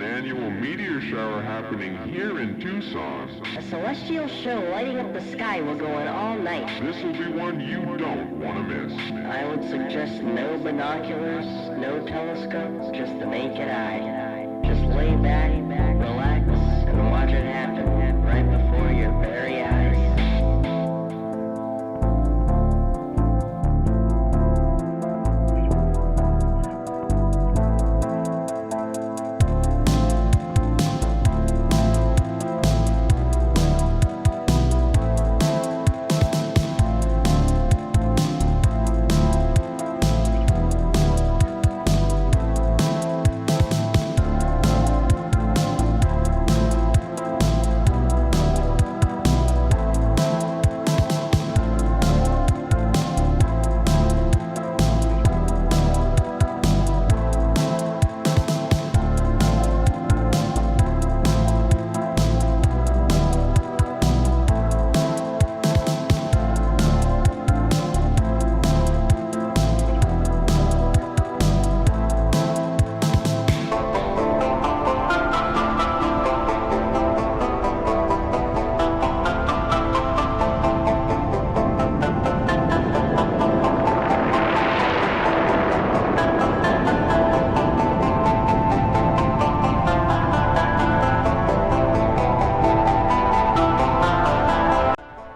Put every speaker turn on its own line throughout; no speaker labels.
an annual meteor shower happening here in Tucson.
A celestial show lighting up the sky will go on all night.
This will be one you don't want to miss.
I would suggest no binoculars, no telescope, just the naked eye. Just lay back, relax, and watch it happen right before your very eyes.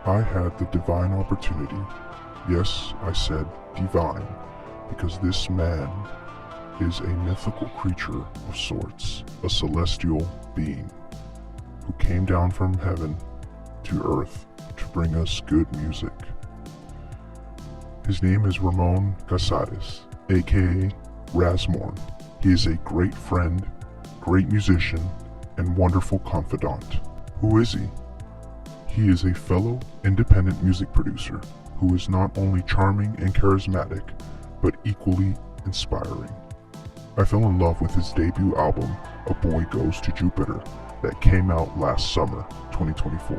I had the divine opportunity. Yes, I said divine, because this man is a mythical creature of sorts, a celestial being, who came down from heaven to earth to bring us good music. His name is Ramon Casares, aka Razmorn. He is a great friend, great musician, and wonderful confidant. Who is he? He is a fellow independent music producer who is not only charming and charismatic, but equally inspiring. I fell in love with his debut album, A Boy Goes to Jupiter, that came out last summer, 2024.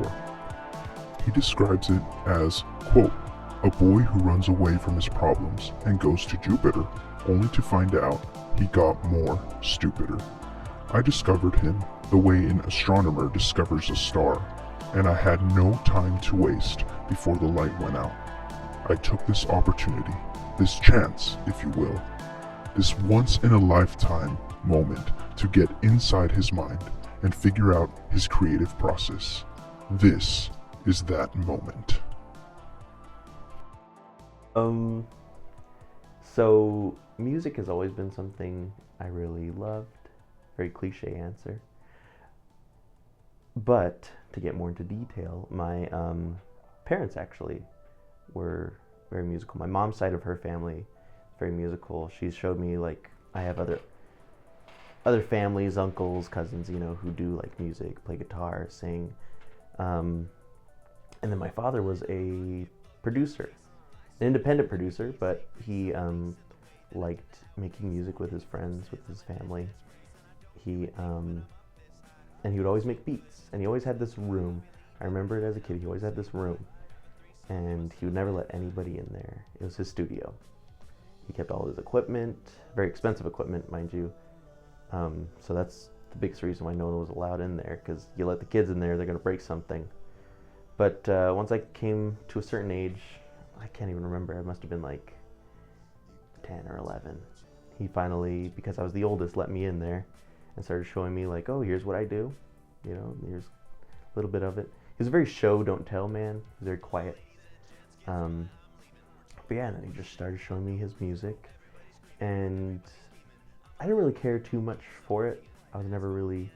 He describes it as, quote, a boy who runs away from his problems and goes to Jupiter, only to find out he got more stupider. I discovered him the way an astronomer discovers a star, and I had no time to waste before the light went out. I took this opportunity, this chance, if you will, this once-in-a-lifetime moment to get inside his mind and figure out his creative process. This is that moment.
So music has always been something I really loved. Very cliche answer. But to get more into detail, my parents actually were very musical. My mom's side of her family is very musical. She showed me, like, I have other families, uncles, cousins, you know, who do like music, play guitar, sing. And then my father was a producer, an independent producer, but he liked making music with his friends, with his family. And he would always make beats, and he always had this room. I remember it as a kid. He always had this room, and he would never let anybody in there. It was his studio. He kept all his equipment, very expensive equipment, mind you. So that's the biggest reason why no one was allowed in there, because you let the kids in there, they're going to break something. But once I came to a certain age, I can't even remember, I must have been like 10 or 11. He finally, because I was the oldest, let me in there and started showing me, like, oh, here's what I do. You know, here's a little bit of it. He was a very show, don't tell man. He was very quiet. But yeah, and then he just started showing me his music. And I didn't really care too much for it. I was never really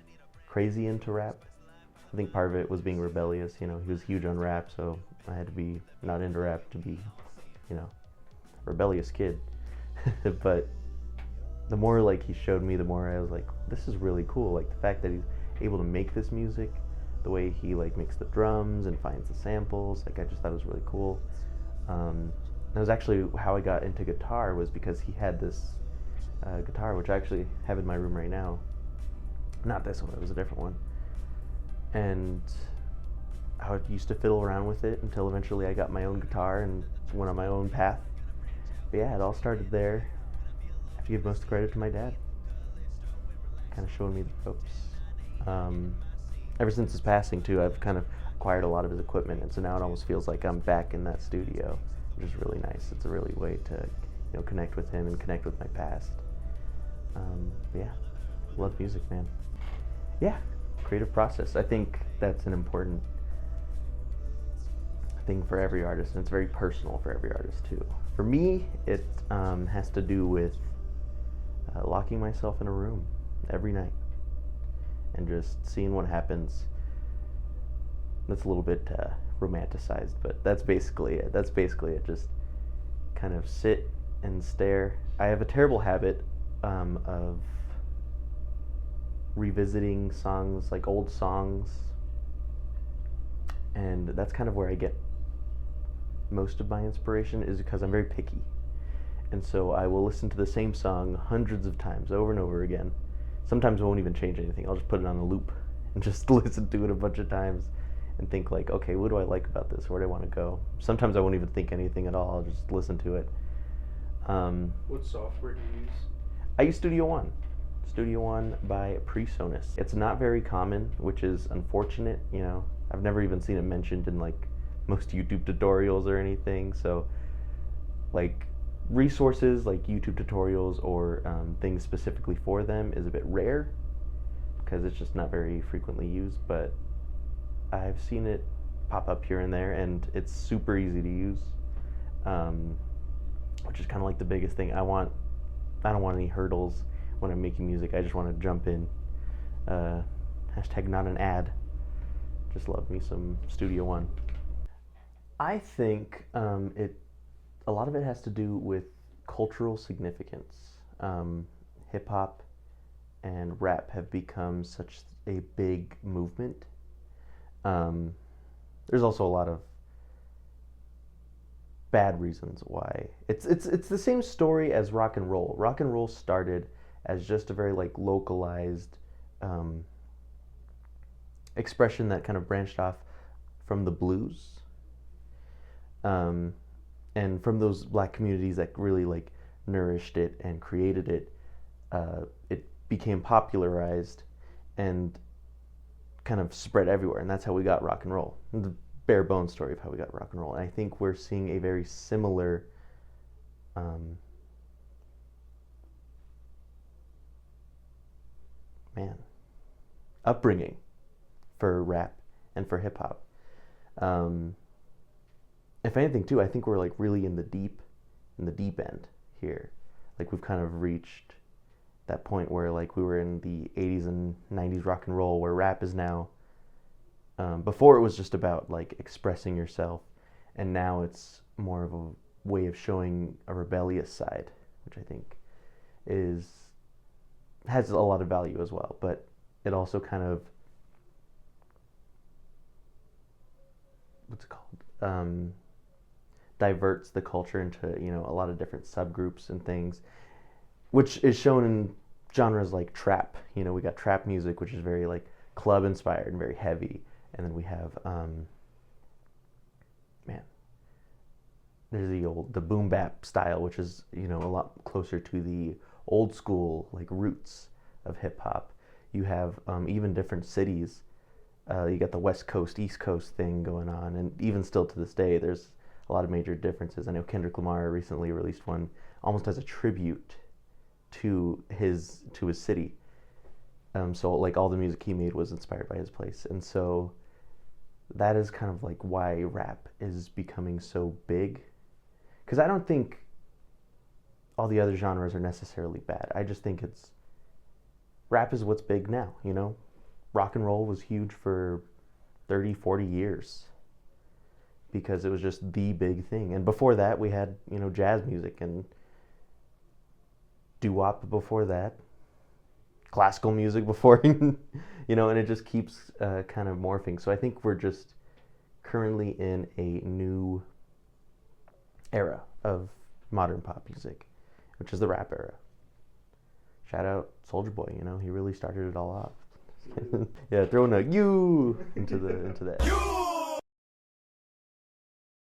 crazy into rap. I think part of it was being rebellious. You know, he was huge on rap, so I had to be not into rap to be, you know, rebellious kid. But the more, like, he showed me, the more I was like, this is really cool. Like, the fact that he's able to make this music, the way he, like, makes the drums and finds the samples, like, I just thought it was really cool. That was actually how I got into guitar, was because he had this guitar, which I actually have in my room right now. Not this one, it was a different one. And I used to fiddle around with it until eventually I got my own guitar and went on my own path. But yeah, it all started there. I have to give most credit to my dad. kind of showing me the ropes. Ever since his passing too, I've kind of acquired a lot of his equipment, and so now it almost feels like I'm back in that studio, which is really nice. It's a really way to, connect with him and connect with my past. Yeah, love music, man. Yeah, creative process. I think that's an important thing for every artist, and it's very personal for every artist too. For me, it has to do with locking myself in a room every night and just seeing what happens. That's a little bit romanticized, but that's basically it. Just kind of sit and stare. I have a terrible habit of revisiting songs, like old songs, and that's kind of where I get most of my inspiration, is because I'm very picky. And so I will listen to the same song hundreds of times over and over again. Sometimes I won't even change anything. I'll just put it on a loop and just listen to it a bunch of times and think like, okay, what do I like about this? Where do I want to go? Sometimes I won't even think anything at all. I'll just listen to it.
What software do you use?
I use Studio One. Studio One by PreSonus. It's not very common, which is unfortunate. I've never even seen it mentioned in like most YouTube tutorials or anything. So like resources like YouTube tutorials or things specifically for them is a bit rare because it's just not very frequently used, but I've seen it pop up here and there, and it's super easy to use, which is kind of like the biggest thing. I don't want any hurdles when I'm making music. I just want to jump in. Hashtag not an ad. Just love me some Studio One. I think a lot of it has to do with cultural significance. Hip hop and rap have become such a big movement. There's also a lot of bad reasons why. It's the same story as rock and roll. Rock and roll started as just a very like localized expression that kind of branched off from the blues. And from those black communities that really like nourished it and created it, it became popularized and kind of spread everywhere, and that's how we got rock and roll. The bare bones story of how we got rock and roll. And I think we're seeing a very similar upbringing for rap and for hip hop. If anything too, I think we're like really in the deep end here. Like we've kind of reached that point where like we were in the 80s and 90s rock and roll, where rap is now, before it was just about like expressing yourself, and now it's more of a way of showing a rebellious side, which I think has a lot of value as well, but it also kind of, diverts the culture into a lot of different subgroups and things, which is shown in genres like trap. We got trap music, which is very like club inspired and very heavy, and then we have there's the boom bap style, which is a lot closer to the old school like roots of hip hop. You have even different cities. You got the West Coast, East Coast thing going on, and even still to this day, there's a lot of major differences. I know Kendrick Lamar recently released one almost as a tribute to his city. So like all the music he made was inspired by his place, and so that is kind of like why rap is becoming so big. Because I don't think all the other genres are necessarily bad. I just think rap is what's big now. Rock and roll was huge for 30, 40 years because it was just the big thing. And before that, we had, jazz music and doo-wop before that, classical music before, and it just keeps kind of morphing. So I think we're just currently in a new era of modern pop music, which is the rap era. Shout out Soulja Boy, he really started it all off. Yeah, throwing a you into that.